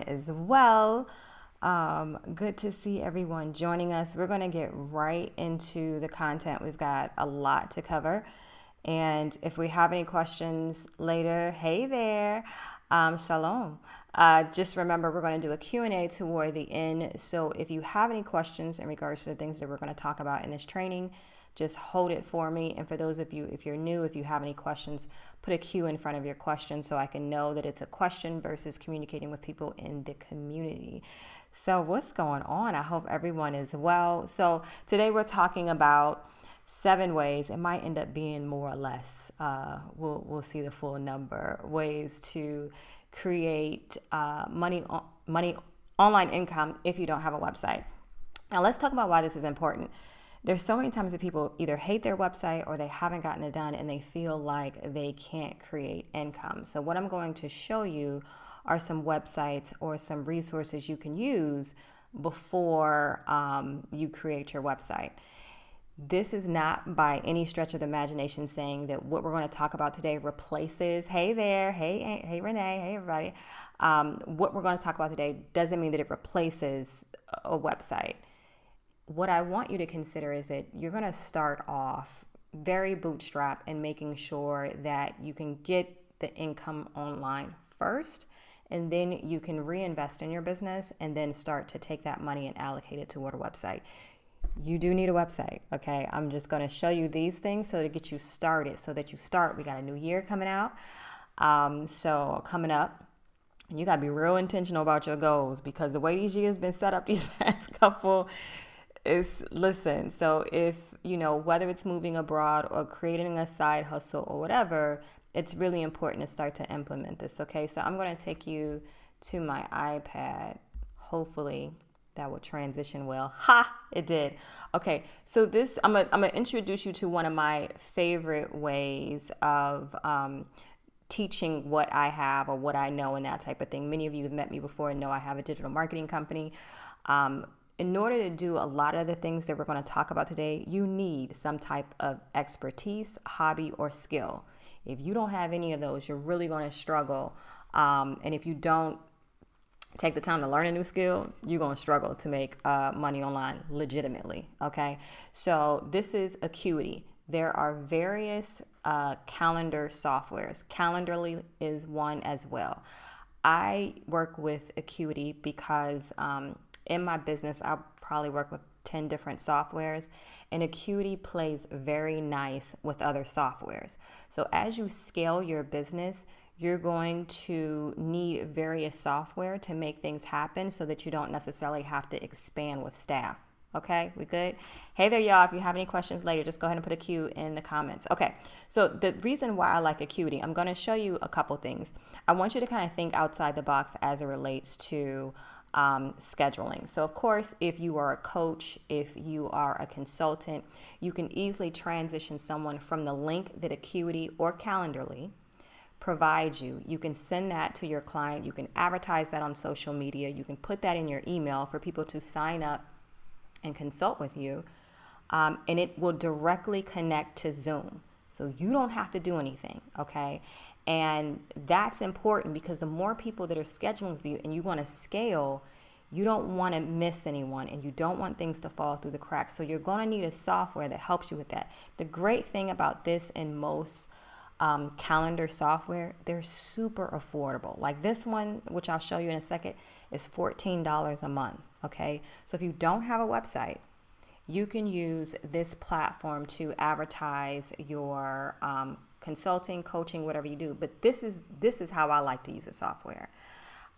as well. Good to see everyone joining us. We're going to get right into the content. We've got a lot to cover. And if we have any questions later, hey there, shalom. Just remember, we're going to do a Q&A toward the end. So if you have any questions in regards to the things that we're going to talk about in this training, just hold it for me. And for those of you, if you're new, if you have any questions, put a Q in front of your question so I can know that it's a question versus communicating with people in the community. So what's going on? I hope everyone is well. So today we're talking about 7 ways. It might end up being more or less. We'll see the full number. Ways to create money online income if you don't have a website. Now let's talk about why this is important. There's so many times that people either hate their website or they haven't gotten it done and they feel like they can't create income. So what I'm going to show you are some websites or some resources you can use before you create your website. This is not by any stretch of the imagination saying that what we're going to talk about today replaces, hey there, hey Renee, hey everybody. What we're going to talk about today doesn't mean that it replaces a website. What I want you to consider is that you're going to start off very bootstrap and making sure that you can get the income online first, and then you can reinvest in your business and then start to take that money and allocate it toward a website. You do need a website, okay? I'm just going to show you these things so to get you started, so that you start. We got a new year coming out, so coming up. And you got to be real intentional about your goals, because the way these years been set up these past couple is, listen, so if, whether it's moving abroad or creating a side hustle or whatever, it's really important to start to implement this, okay? So I'm going to take you to my iPad. Hopefully that will transition well. Ha! It did. Okay, so this, I'm gonna introduce you to one of my favorite ways of teaching what I have or what I know and that type of thing. Many of you have met me before and know I have a digital marketing company. In order to do a lot of the things that we're going to talk about today, you need some type of expertise, hobby, or skill. If you don't have any of those, you're really going to struggle. And if you don't take the time to learn a new skill, you're going to struggle to make money online legitimately. Okay. So this is Acuity. There are various calendar softwares. Calendarly is one as well. I work with Acuity because in my business, I probably work with 10 different softwares, and Acuity plays very nice with other softwares. So as you scale your business, you're going to need various software to make things happen so that you don't necessarily have to expand with staff. Okay, we good? Hey there, y'all. If you have any questions later, just go ahead and put a Q in the comments. Okay, so the reason why I like Acuity, I'm going to show you a couple things. I want you to kind of think outside the box as it relates to scheduling. So of course, if you are a coach, if you are a consultant, you can easily transition someone from the link that Acuity or Calendarly provides you. You can send that to your client. You can advertise that on social media. You can put that in your email for people to sign up and consult with you. And it will directly connect to Zoom. So you don't have to do anything, okay? And that's important because the more people that are scheduling with you and you want to scale, you don't want to miss anyone and you don't want things to fall through the cracks. So you're going to need a software that helps you with that. The great thing about this and most calendar software, they're super affordable. Like this one, which I'll show you in a second, is $14 a month, okay? So if you don't have a website, you can use this platform to advertise your consulting, coaching, whatever you do. But this is how I like to use the software.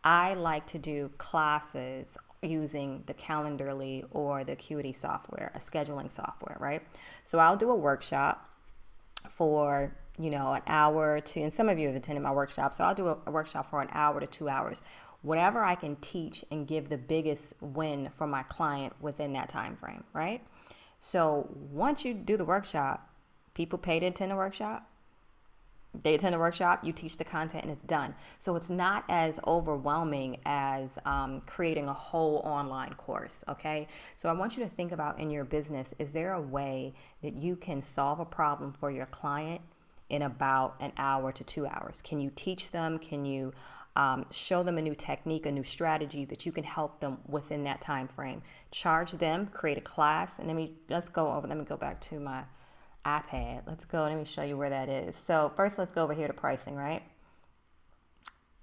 I like to do classes using the Calendarly or the Acuity software, a scheduling software, right? So I'll do a workshop for, an hour or two, and some of you have attended my workshop. So I'll do a workshop for an hour to 2 hours, whatever I can teach and give the biggest win for my client within that time frame, right? So once you do the workshop, people pay to attend the workshop. They attend the workshop, you teach the content, and it's done. So it's not as overwhelming as creating a whole online course, okay? So I want you to think about in your business, is there a way that you can solve a problem for your client in about an hour to 2 hours? Can you teach them? Can you show them a new technique, a new strategy that you can help them within that time frame. Charge them, create a class, and let me go back to my iPad. Let me show you where that is. So first let's go over here to pricing, right?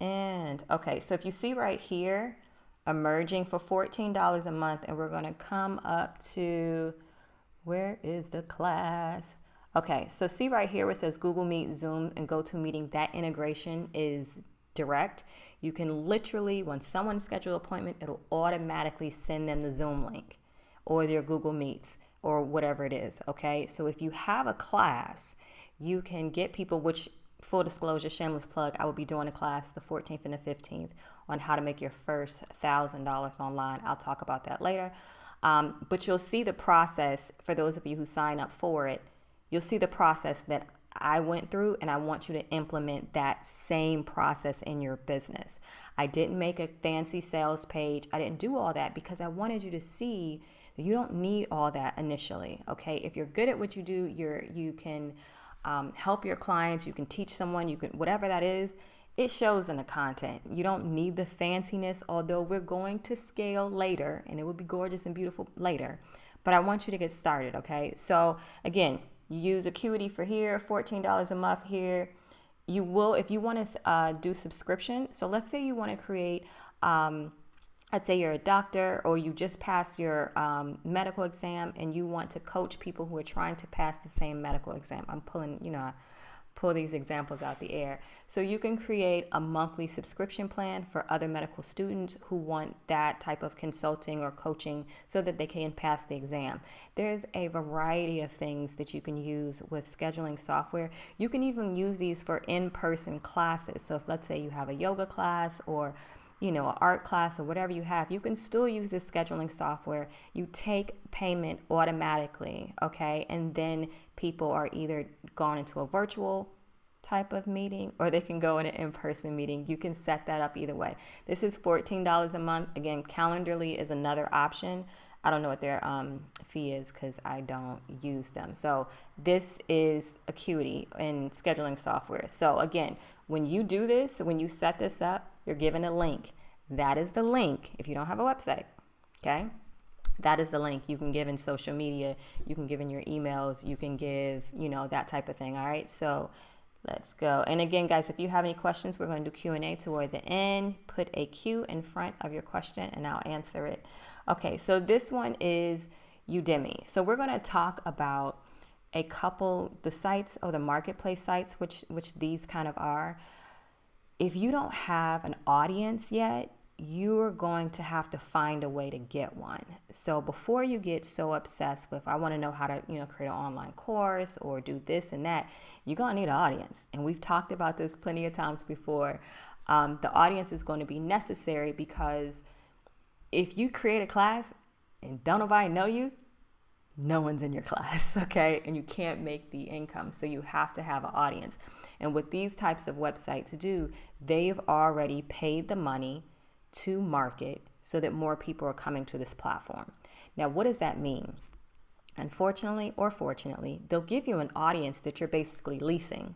And okay, so if you see right here, emerging for $14 a month, and we're going to come up to, where is the class? Okay, so see right here where it says Google Meet, Zoom, and GoToMeeting, that integration is direct. You can literally, when someone schedules an appointment, it'll automatically send them the Zoom link or their Google Meets or whatever it is, okay? So if you have a class, you can get people, which, full disclosure, shameless plug, I will be doing a class the 14th and the 15th on how to make your first $1,000 online. I'll talk about that later. But you'll see the process, for those of you who sign up for it, you'll see the process that I went through, and I want you to implement that same process in your business. I didn't make a fancy sales page. I didn't do all that because I wanted you to see that you don't need all that initially, okay? If you're good at what you do, you can help your clients, you can teach someone, you can, whatever that is, it shows in the content. You don't need the fanciness, although we're going to scale later, and it will be gorgeous and beautiful later. But I want you to get started, okay? So again, you use Acuity for here, $14 a month here. You will, if you want to do subscription. So let's say you want to create, let's say you're a doctor, or you just passed your medical exam and you want to coach people who are trying to pass the same medical exam. I'm pulling, pull these examples out the air. So you can create a monthly subscription plan for other medical students who want that type of consulting or coaching so that they can pass the exam. There's a variety of things that you can use with scheduling software. You can even use these for in-person classes. So if, let's say, you have a yoga class or an art class or whatever you have, you can still use this scheduling software. You take payment automatically, okay? And then people are either gone into a virtual type of meeting, or they can go in an in-person meeting. You can set that up either way. This is $14 a month. Again, Calendarly is another option. I don't know what their fee is because I don't use them. So this is Acuity and scheduling software. So again, when you do this, when you set this up, you're given a link. That is the link. If you don't have a website, okay? That is the link you can give in social media. You can give in your emails. You can give, that type of thing. All right. So let's go. And again, guys, if you have any questions, we're going to do Q&A toward the end. Put a Q in front of your question and I'll answer it. Okay. So this one is Udemy. So we're going to talk about a couple, the sites or the marketplace sites, which these kind of are. If you don't have an audience yet, you're going to have to find a way to get one. So before you get so obsessed with, I want to know how to, create an online course or do this and that, you're going to need an audience. And we've talked about this plenty of times before. The audience is going to be necessary because if you create a class and don't nobody know you, no one's in your class, okay? And you can't make the income. So you have to have an audience. And what these types of websites do, they've already paid the money to market so that more people are coming to this platform. Now, what does that mean? Unfortunately or fortunately, they'll give you an audience that you're basically leasing,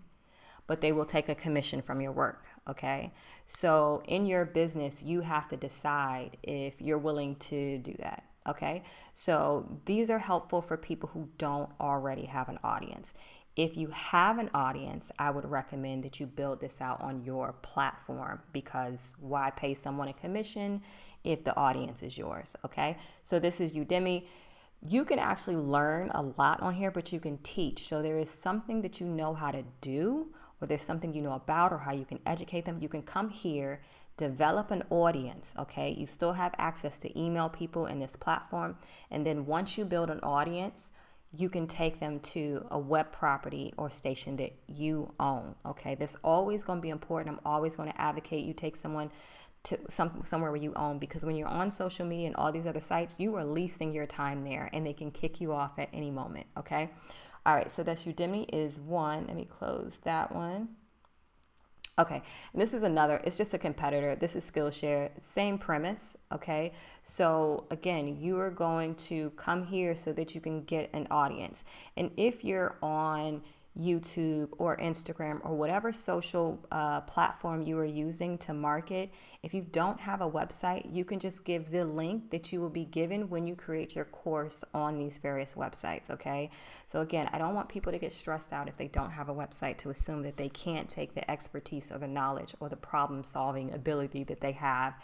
but they will take a commission from your work, okay? So in your business, you have to decide if you're willing to do that. Okay, so these are helpful for people who don't already have an audience. If you have an audience, I would recommend that you build this out on your platform, because why pay someone a commission if the audience is yours? Okay, so this is Udemy. You can actually learn a lot on here, but you can teach. So there is something that you know how to do, or there's something you know about, or how you can educate them. You can come here, develop an audience, okay? You still have access to email people in this platform. And then once you build an audience, you can take them to a web property or station that you own, okay? That's always going to be important. I'm always going to advocate you take someone to somewhere where you own, because when you're on social media and all these other sites, you are leasing your time there and they can kick you off at any moment, okay? All right, so that's Udemy is one. Let me close that one. Okay, and this is another, it's just a competitor. This is Skillshare, same premise, okay? So again, you are going to come here so that you can get an audience. And if you're on YouTube or Instagram or whatever social platform you are using to market, if you don't have a website, you can just give the link that you will be given when you create your course on these various websites, okay? So again, I don't want people to get stressed out if they don't have a website to assume that they can't take the expertise or the knowledge or the problem-solving ability that they have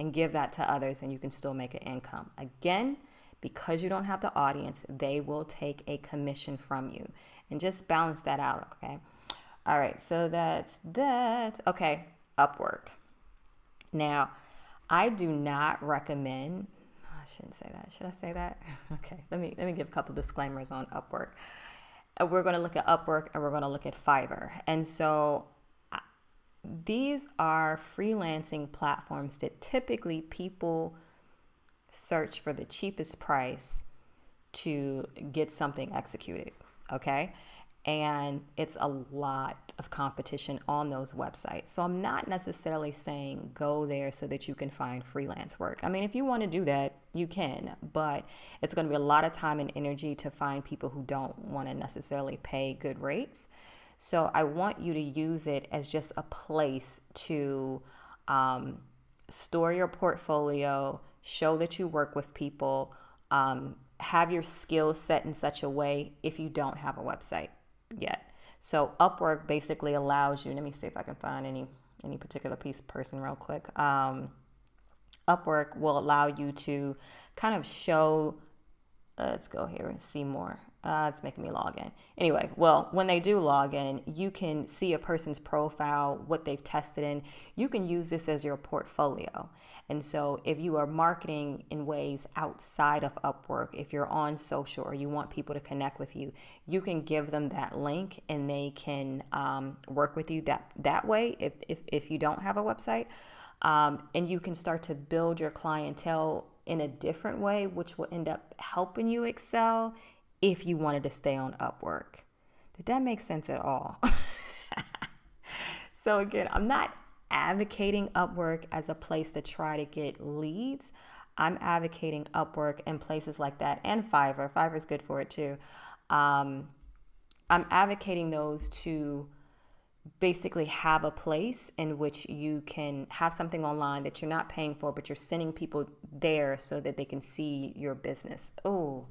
and give that to others, and you can still make an income. Again, because you don't have the audience, they will take a commission from you. And just balance that out, okay? All right, so that's that. Okay, Upwork. Now, I do not recommend, I shouldn't say that. Should I say that? Okay, let me give a couple disclaimers on Upwork. We're going to look at Upwork and we're going to look at Fiverr. And so these are freelancing platforms that typically people search for the cheapest price to get something executed, okay? And it's a lot of competition on those websites. So I'm not necessarily saying go there so that you can find freelance work. I mean, if you want to do that, you can, but it's going to be a lot of time and energy to find people who don't want to necessarily pay good rates. So I want you to use it as just a place to store your portfolio, show that you work with people, have your skills set in such a way if you don't have a website yet. So Upwork basically allows you, let me see if I can find any particular person real quick. Upwork will allow you to kind of show, let's go here and see more. It's making me log in. Anyway, well, when they do log in, you can see a person's profile, what they've tested in. You can use this as your portfolio. And so if you are marketing in ways outside of Upwork, if you're on social or you want people to connect with you, you can give them that link and they can work with you that way if you don't have a website. And you can start to build your clientele in a different way, which will end up helping you excel if you wanted to stay on Upwork. Did that make sense at all? So again, I'm not advocating Upwork as a place to try to get leads. I'm advocating Upwork and places like that, and Fiverr. Fiverr is good for it too. I'm advocating those to basically have a place in which you can have something online that you're not paying for, but you're sending people there so that they can see your business. Oh,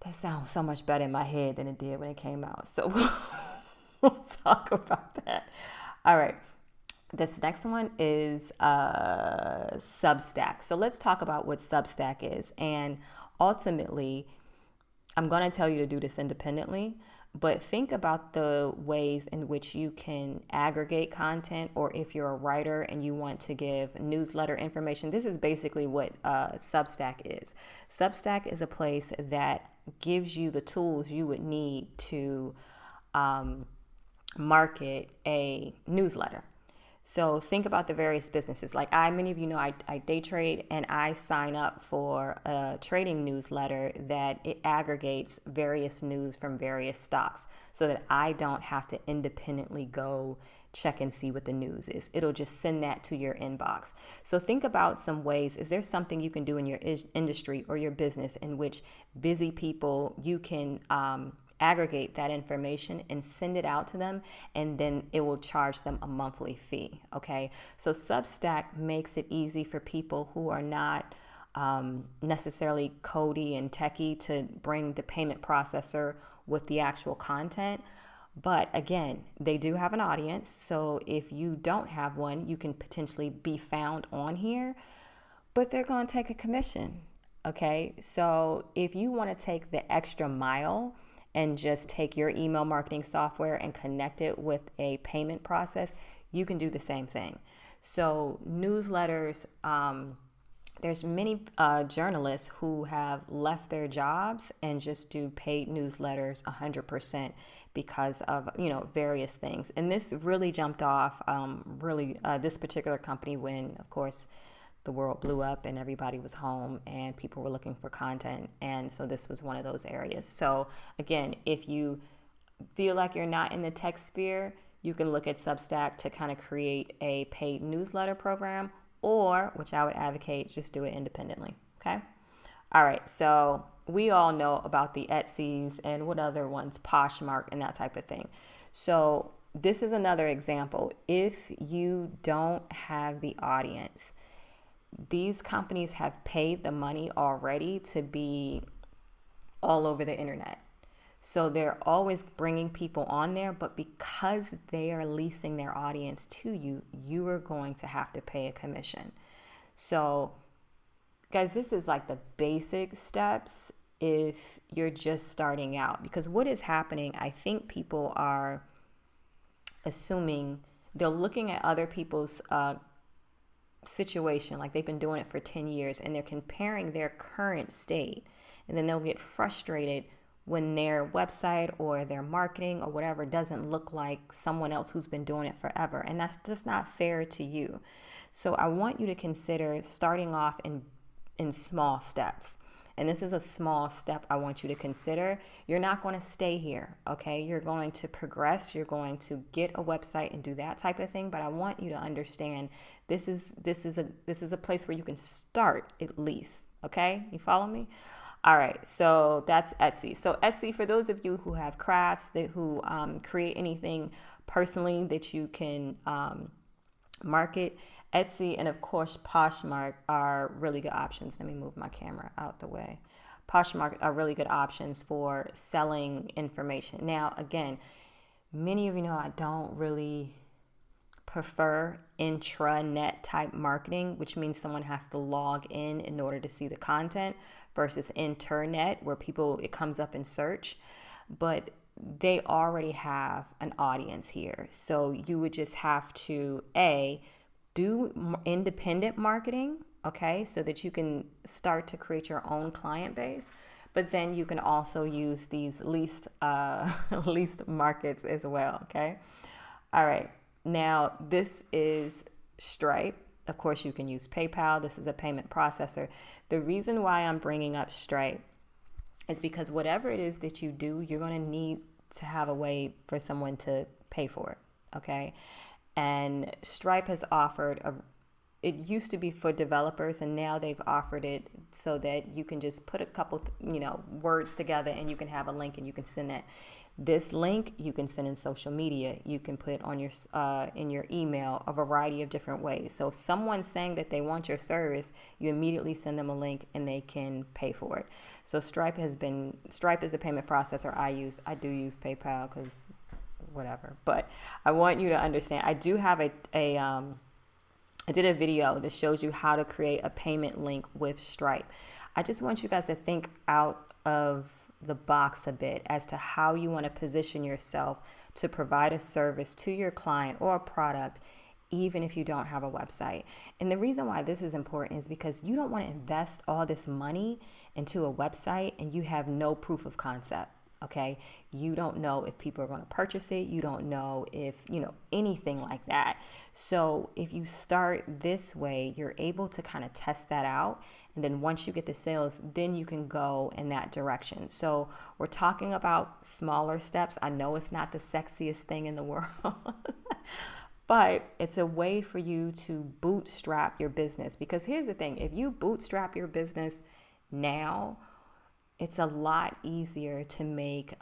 that sounds so much better in my head than it did when it came out. So we'll talk about that. All right. This next one is Substack. So let's talk about what Substack is. And ultimately, I'm going to tell you to do this independently, but think about the ways in which you can aggregate content, or if you're a writer and you want to give newsletter information. This is basically what Substack is. Substack is a place that gives you the tools you would need to market a newsletter. So think about the various businesses. Like many of you know, I day trade, and I sign up for a trading newsletter that it aggregates various news from various stocks so that I don't have to independently go check and see what the news is. It'll just send that to your inbox. So think about some ways. Is there something you can do in your industry or your business in which busy people, you can aggregate that information and send it out to them, and then it will charge them a monthly fee, okay? So Substack makes it easy for people who are not necessarily codey and techie to bring the payment processor with the actual content. But again, they do have an audience. So if you don't have one, you can potentially be found on here, but they're going to take a commission, okay? So if you want to take the extra mile and just take your email marketing software and connect it with a payment process, you can do the same thing. So newsletters, there's many journalists who have left their jobs and just do paid newsletters 100% because of, various things. And this really jumped off this particular company when, of course, the world blew up and everybody was home and people were looking for content. And so this was one of those areas. So again, if you feel like you're not in the tech sphere, you can look at Substack to kind of create a paid newsletter program, or, which I would advocate, just do it independently. Okay. All right, so we all know about the Etsy's and what other ones, Poshmark and that type of thing. So this is another example. If you don't have the audience, these companies have paid the money already to be all over the internet. So they're always bringing people on there, but because they are leasing their audience to you, you are going to have to pay a commission. So guys, this is like the basic steps if you're just starting out, because what is happening, I think people are assuming, they're looking at other people's situation, like they've been doing it for 10 years, and they're comparing their current state, and then they'll get frustrated when their website or their marketing or whatever doesn't look like someone else who's been doing it forever, and that's just not fair to you. So I want you to consider starting off in small steps. And this is a small step I want you to consider. You're not going to stay here, okay? You're going to progress. You're going to get a website and do that type of thing. But I want you to understand this is a place where you can start at least, okay? You follow me? All right, so that's Etsy. So Etsy, for those of you who have crafts, who create anything personally that you can market, Etsy and of course Poshmark are really good options. Let me move my camera out the way. Poshmark are really good options for selling information. Now, again, many of you know I don't really prefer intranet type marketing, which means someone has to log in order to see the content, versus internet where it comes up in search. But they already have an audience here. So you would just have to do independent marketing, okay, so that you can start to create your own client base. But then you can also use these leased markets as well, okay? All right, now this is Stripe. Of course, you can use PayPal. This is a payment processor. The reason why I'm bringing up Stripe is because whatever it is that you do, you're going to need to have a way for someone to pay for it, okay? And Stripe has offered it used to be for developers, and now they've offered it so that you can just put a couple, words together and you can have a link and you can send that. This link you can send in social media. You can put on your in your email, a variety of different ways. So if someone's saying that they want your service, you immediately send them a link and they can pay for it. So Stripe is the payment processor I use. I do use PayPal because whatever, but I want you to understand, I do have I did a video that shows you how to create a payment link with Stripe. I just want you guys to think out of the box a bit as to how you want to position yourself to provide a service to your client or a product, even if you don't have a website. And the reason why this is important is because you don't want to invest all this money into a website and you have no proof of concept. Okay, you don't know if people are going to purchase it. You don't know if, anything like that. So if you start this way, you're able to kind of test that out. And then once you get the sales, then you can go in that direction. So we're talking about smaller steps. I know it's not the sexiest thing in the world, but it's a way for you to bootstrap your business. Because here's the thing, if you bootstrap your business now, it's a lot easier to make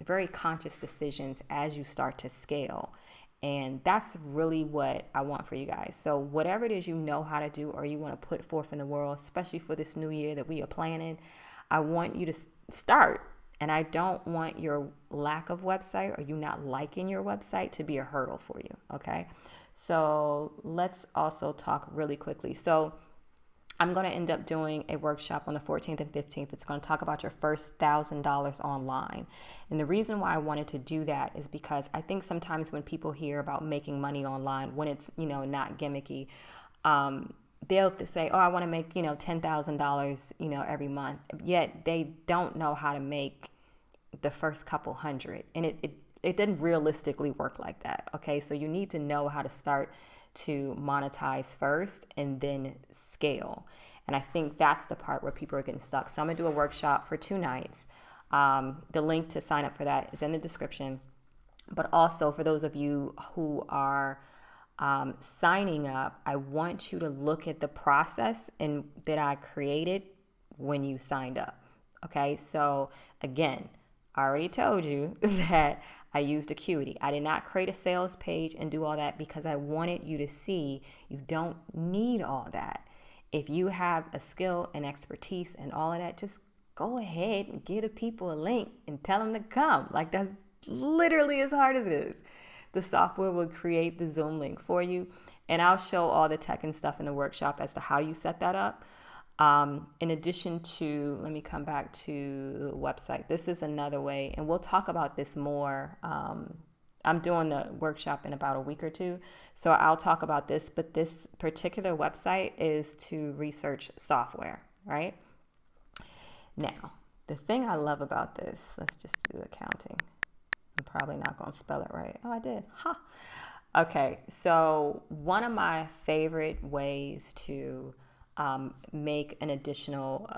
very conscious decisions as you start to scale. And that's really what I want for you guys. So whatever it is you know how to do or you want to put forth in the world, especially for this new year that we are planning, I want you to start. And I don't want your lack of website or you not liking your website to be a hurdle for you, okay? So let's also talk really quickly. So I'm going to end up doing a workshop on the 14th and 15th. It's going to talk about your first $1,000 online. And the reason why I wanted to do that is because I think sometimes when people hear about making money online, when it's, not gimmicky, they'll say, oh, I want to make, $10,000, every month. Yet they don't know how to make the first couple hundred. And it doesn't realistically work like that. Okay. So you need to know how to start to monetize first and then scale. And I think that's the part where people are getting stuck. So I'm gonna do a workshop for 2 nights. The link to sign up for that is in the description. But also for those of you who are signing up, I want you to look at the process that I created when you signed up. Okay, so again, I already told you that I used Acuity. I did not create a sales page and do all that because I wanted you to see you don't need all that. If you have a skill and expertise and all of that, just go ahead and give people a link and tell them to come. Like, that's literally as hard as it is. The software will create the Zoom link for you, and I'll show all the tech and stuff in the workshop as to how you set that up. In addition to, let me come back to the website. This is another way, and we'll talk about this more. I'm doing the workshop in about a week or two, so I'll talk about this, but this particular website is to research software, right? Now, the thing I love about this, let's just do accounting. I'm probably not going to spell it right. Oh, I did. Ha. Okay, so one of my favorite ways to make an additional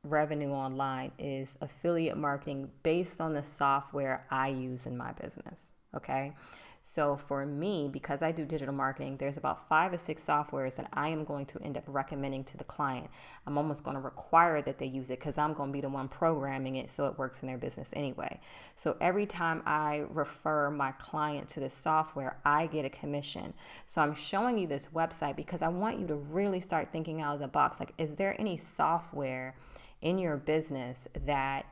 revenue online is affiliate marketing based on the software I use in my business. Okay, so for me, because I do digital marketing, there's about 5 or 6 softwares that I am going to end up recommending to the client. I'm almost going to require that they use it because I'm going to be the one programming it so it works in their business anyway. So every time I refer my client to this software, I get a commission. So I'm showing you this website because I want you to really start thinking out of the box. Like, is there any software in your business that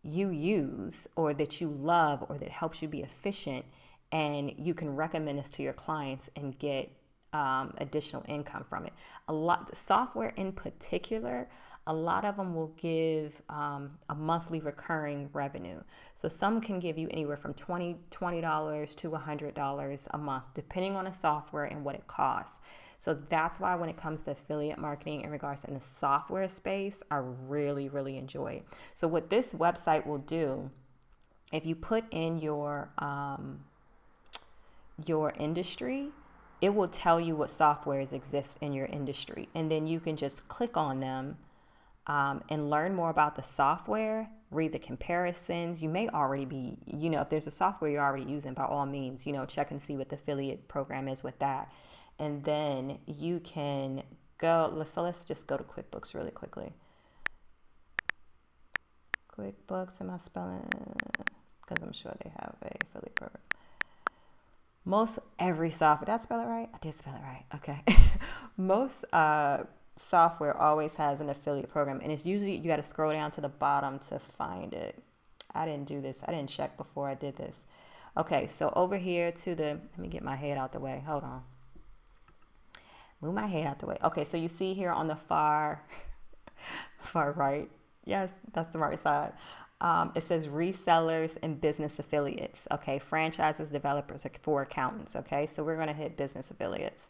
you use or that you love or that helps you be efficient, and you can recommend this to your clients and get additional income from it? A lot, the software in particular, a lot of them will give a monthly recurring revenue. So some can give you anywhere from $20 to $100 a month, depending on the software and what it costs. So that's why when it comes to affiliate marketing in regards to in the software space, I really, really enjoy it. So what this website will do, if you put in your industry, it will tell you what softwares exist in your industry. And then you can just click on them and learn more about the software, read the comparisons. You may already be, if there's a software you're already using, by all means, check and see what the affiliate program is with that. And then you can go, so let's just go to QuickBooks really quickly. QuickBooks, am I spelling? Because I'm sure they have a affiliate program. Most every software, did I spell it right? I did spell it right. Okay. Most software always has an affiliate program, and it's usually, you got to scroll down to the bottom to find it. I didn't do this. I didn't check before I did this. Okay, so over here let me get my head out the way. Hold on. Move my head out the way. Okay, so you see here on the far right. Yes, that's the right side. It says resellers and business affiliates. Okay, franchises, developers for accountants. Okay, so we're going to hit business affiliates.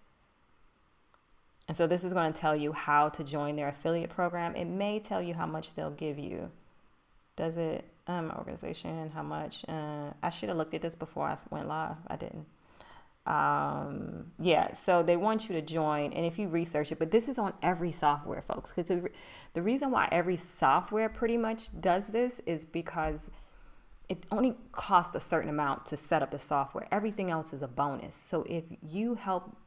And so this is going to tell you how to join their affiliate program. It may tell you how much they'll give you. Does it? Organization, how much? I should have looked at this before I went live. I didn't. Yeah, so they want you to join, and if you research it, but this is on every software, folks, because the reason why every software pretty much does this is because it only costs a certain amount to set up the software. Everything else is a bonus. So if you help,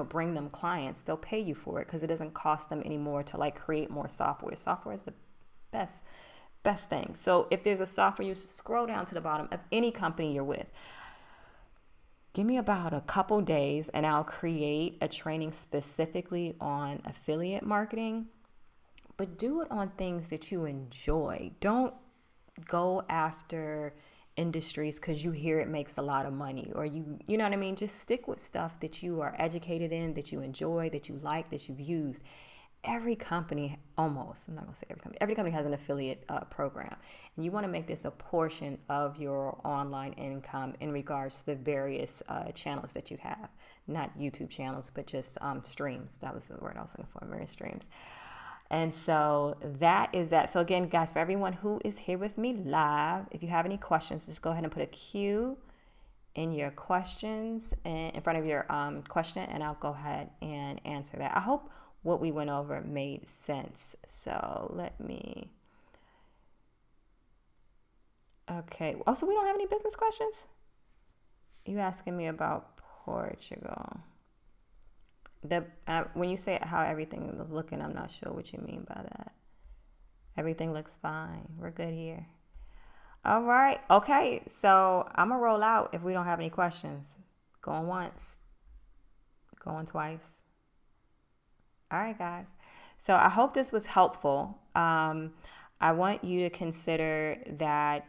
bring them clients, they'll pay you for it because it doesn't cost them anymore to create more software. Software is the best thing. So if there's a software, you scroll down to the bottom of any company you're with. Give me about a couple days and I'll create a training specifically on affiliate marketing, but do it on things that you enjoy. Don't go after industries because you hear it makes a lot of money, or you know what I mean? Just stick with stuff that you are educated in, that you enjoy, that you like, that you've used. Every company, almost, I'm not going to say every company has an affiliate program. And you want to make this a portion of your online income in regards to the various channels that you have. Not YouTube channels, but just streams. That was the word I was looking for, various streams. And so that is that. So again, guys, for everyone who is here with me live, if you have any questions, just go ahead and put a Q in your questions and in front of your question, and I'll go ahead and answer that. I hope what we went over made sense. So let me, okay. Oh, so we don't have any business questions? You asking me about Portugal. When you say how everything is looking, I'm not sure what you mean by that. Everything looks fine. We're good here. All right. Okay. So I'm going to roll out if we don't have any questions. Going once, going twice. All right, guys. So I hope this was helpful. I want you to consider that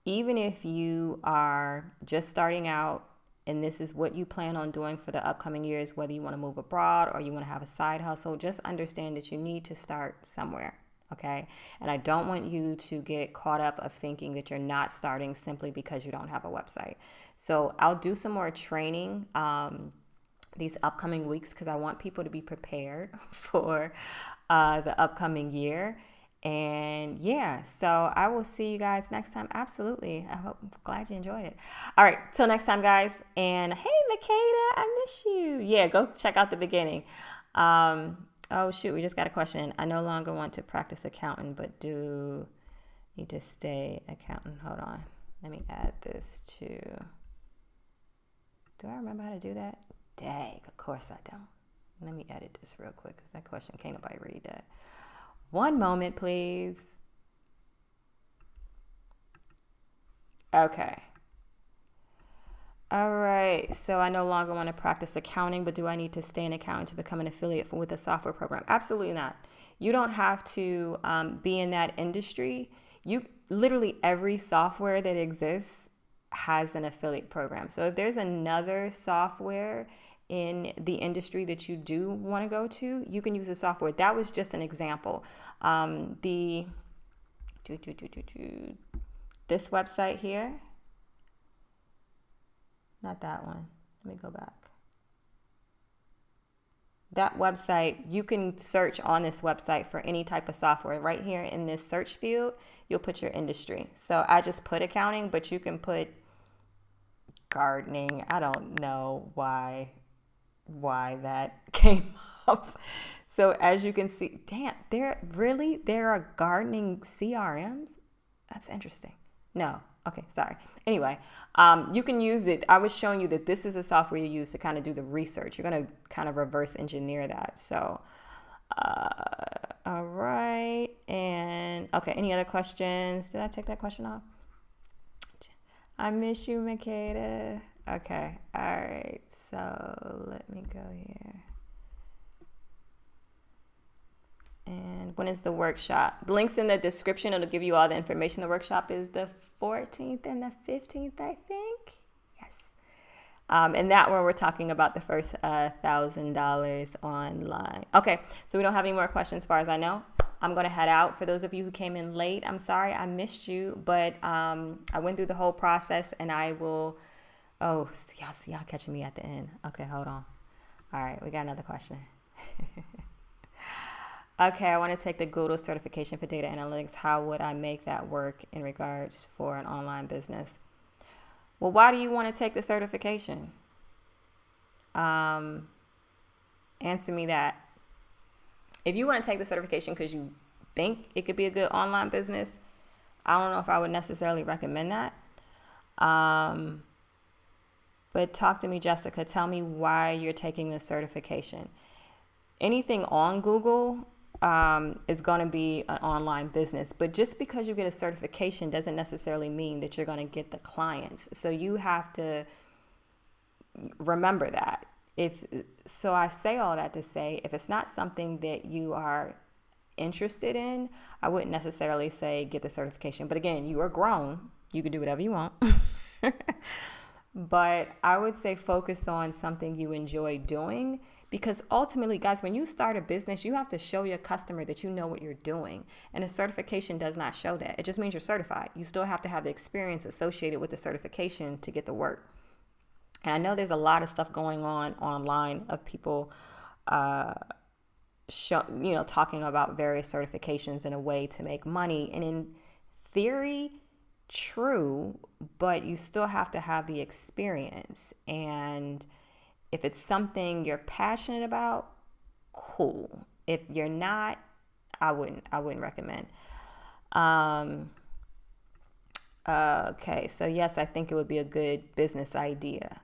even if you are just starting out and this is what you plan on doing for the upcoming years, whether you want to move abroad or you want to have a side hustle, just understand that you need to start somewhere. Okay. And I don't want you to get caught up of thinking that you're not starting simply because you don't have a website. So I'll do some more training these upcoming weeks because I want people to be prepared for the upcoming year. And yeah, so I will see you guys next time. Absolutely. I'm glad you enjoyed it. All right. Till next time, guys. And hey, Makeda, I miss you. Yeah, go check out the beginning. Oh, shoot. We just got a question. I no longer want to practice accounting, but do need to stay accountant. Hold on. Let me add this to. Do I remember how to do that? Dang, of course I don't. Let me edit this real quick because that question, can't nobody read that. One moment, please. Okay. All right. So I no longer want to practice accounting, but do I need to stay in accounting to become an affiliate with a software program? Absolutely not. You don't have to be in that industry. You literally every software that exists has an affiliate program. So if there's another software in the industry that you do want to go to, you can use the software. That was just an example. This website here, not that one. Let me go back. That website, you can search on this website for any type of software. Right here in this search field, you'll put your industry. So I just put accounting, but you can put gardening. I don't know why that came up. So as you can see, damn, there are gardening CRMs? That's interesting. No. Okay, sorry. Anyway, you can use it. I was showing you that this is a software you use to kind of do the research. You're going to kind of reverse engineer that. So, all right. And okay, any other questions? Did I take that question off? I miss you, Makeda. Okay. All right. So let me go here. And when is the workshop? The link's in the description. It'll give you all the information. The workshop is the 14th and the 15th, I think. Yes. And that one we're talking about the first $1,000 online. Okay. So we don't have any more questions as far as I know. I'm going to head out. For those of you who came in late, I'm sorry I missed you, but I went through the whole process and I will. Oh, y'all catching me at the end. Okay, hold on. All right, we got another question. Okay, I want to take the Google certification for data analytics. How would I make that work in regards for an online business? Well, why do you want to take the certification? Answer me that. If you want to take the certification because you think it could be a good online business, I don't know if I would necessarily recommend that. But talk to me, Jessica. Tell me why you're taking the certification. Anything on Google is going to be an online business. But just because you get a certification doesn't necessarily mean that you're going to get the clients. So you have to remember that. So I say all that to say, if it's not something that you are interested in, I wouldn't necessarily say get the certification. But again, you are grown. You can do whatever you want. But I would say focus on something you enjoy doing, because ultimately, guys, when you start a business, you have to show your customer that you know what you're doing. And a certification does not show that. It just means you're certified. You still have to have the experience associated with the certification to get the work. And I know there's a lot of stuff going on online of people talking about various certifications in a way to make money. And in theory, true, but you still have to have the experience. And if it's something you're passionate about, cool. If you're not, I wouldn't recommend. Okay, so yes, I think it would be a good business idea.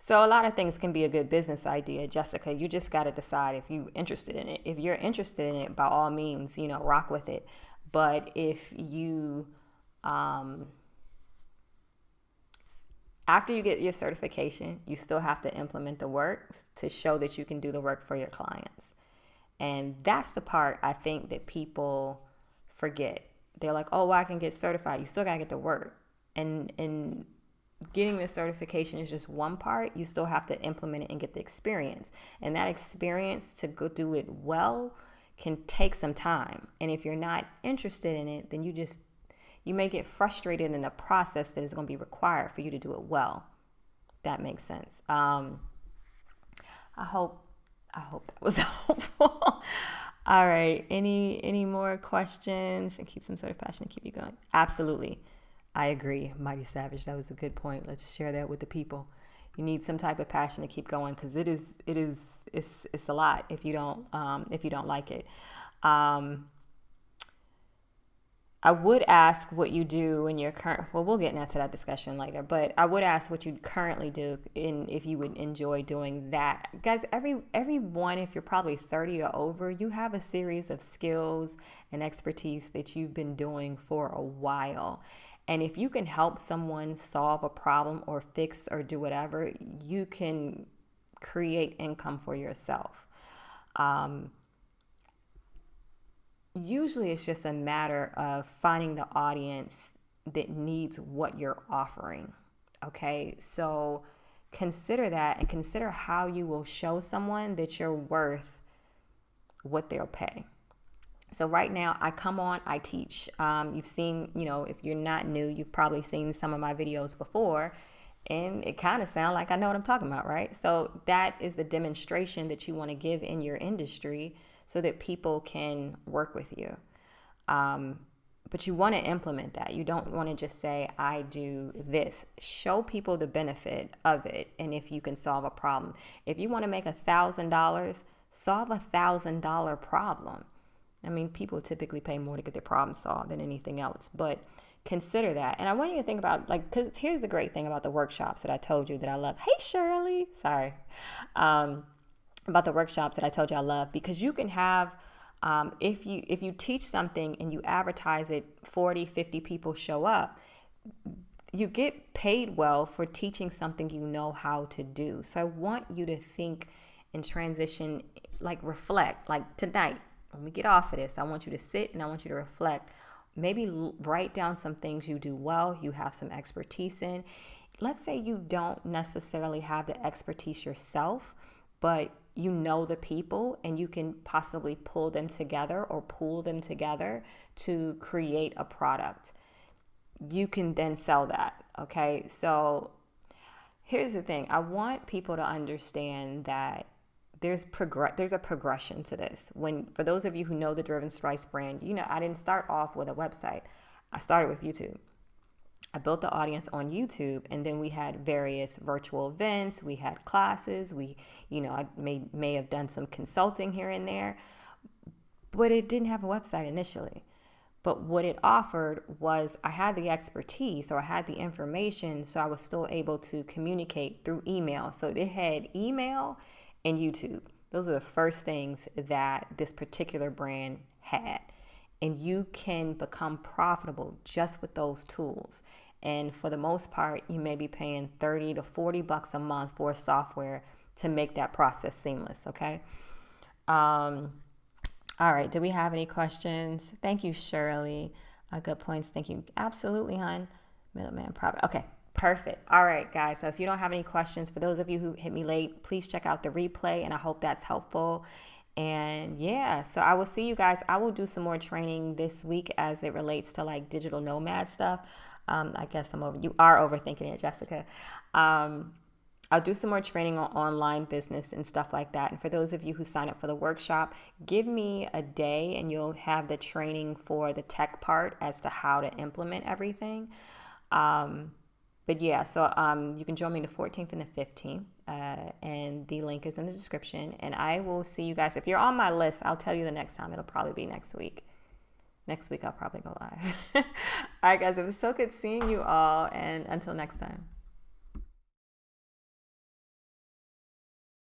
So a lot of things can be a good business idea, Jessica. You just got to decide if you're interested in it. If you're interested in it, by all means, rock with it. But if you, after you get your certification, you still have to implement the work to show that you can do the work for your clients. And that's the part I think that people forget. They're like, oh, well, I can get certified. You still got to get the work. And getting the certification is just one part. You still have to implement it and get the experience. And that experience to go do it well can take some time. And if you're not interested in it, then you may get frustrated in the process that is going to be required for you to do it well. That makes sense. I hope that was helpful. All right. Any more questions? And keep some sort of passion to keep you going. Absolutely. I agree. Mighty Savage. That was a good point. Let's share that with the people. You need some type of passion to keep going, because it's a lot if you don't like it. I would ask what you do in your current, well, we'll get into that discussion later, but I would ask what you currently do and if you would enjoy doing that. Guys, everyone, if you're probably 30 or over, you have a series of skills and expertise that you've been doing for a while. And if you can help someone solve a problem or fix or do whatever, you can create income for yourself. Usually it's just a matter of finding the audience that needs what you're offering. Okay, so consider that and consider how you will show someone that you're worth what they'll pay. So right now I come on, I teach. You've seen, if you're not new, you've probably seen some of my videos before, and it kind of sounds like I know what I'm talking about, right? So that is the demonstration that you want to give in your industry so that people can work with you. But you want to implement that. You don't want to just say, I do this. Show people the benefit of it. And if you can solve a problem. If you want to make $1,000, solve $1,000 problem. I mean, people typically pay more to get their problem solved than anything else. But consider that. And I want you to think about, because here's the great thing about the workshops that I told you that I love. Hey, Shirley. Sorry. About the workshops that I told you I love, because you can have, if you teach something and you advertise it, 40, 50 people show up, you get paid well for teaching something you know how to do. So I want you to think and transition, reflect, tonight, when we get off of this, I want you to sit and I want you to reflect, maybe write down some things you do well, you have some expertise in. Let's say you don't necessarily have the expertise yourself, but you know the people and you can possibly pull them together or pool them together to create a product. You can then sell that, okay? So here's the thing. I want people to understand that there's a progression to this. For those of you who know the Driven Stripes brand, I didn't start off with a website. I started with YouTube. I built the audience on YouTube, and then we had various virtual events. We had classes. I may have done some consulting here and there, but it didn't have a website initially. But what it offered was I had the expertise, or I had the information, so I was still able to communicate through email. So it had email and YouTube. Those were the first things that this particular brand had. And you can become profitable just with those tools. And for the most part, you may be paying $30 to $40 a month for software to make that process seamless, okay? All right, do we have any questions? Thank you, Shirley. Good points, thank you. Absolutely, hon. Middleman profit. Okay, perfect. All right, guys, so if you don't have any questions, for those of you who hit me late, please check out the replay, and I hope that's helpful. And yeah, so I will see you guys. I will do some more training this week as it relates to digital nomad stuff. I guess you are overthinking it, Jessica. I'll do some more training on online business and stuff like that. And for those of you who sign up for the workshop, give me a day and you'll have the training for the tech part as to how to implement everything. But yeah, so you can join me the 14th and the 15th. And the link is in the description. And I will see you guys. If you're on my list, I'll tell you the next time. It'll probably be next week. Next week, I'll probably go live. All right, guys. It was so good seeing you all. And until next time.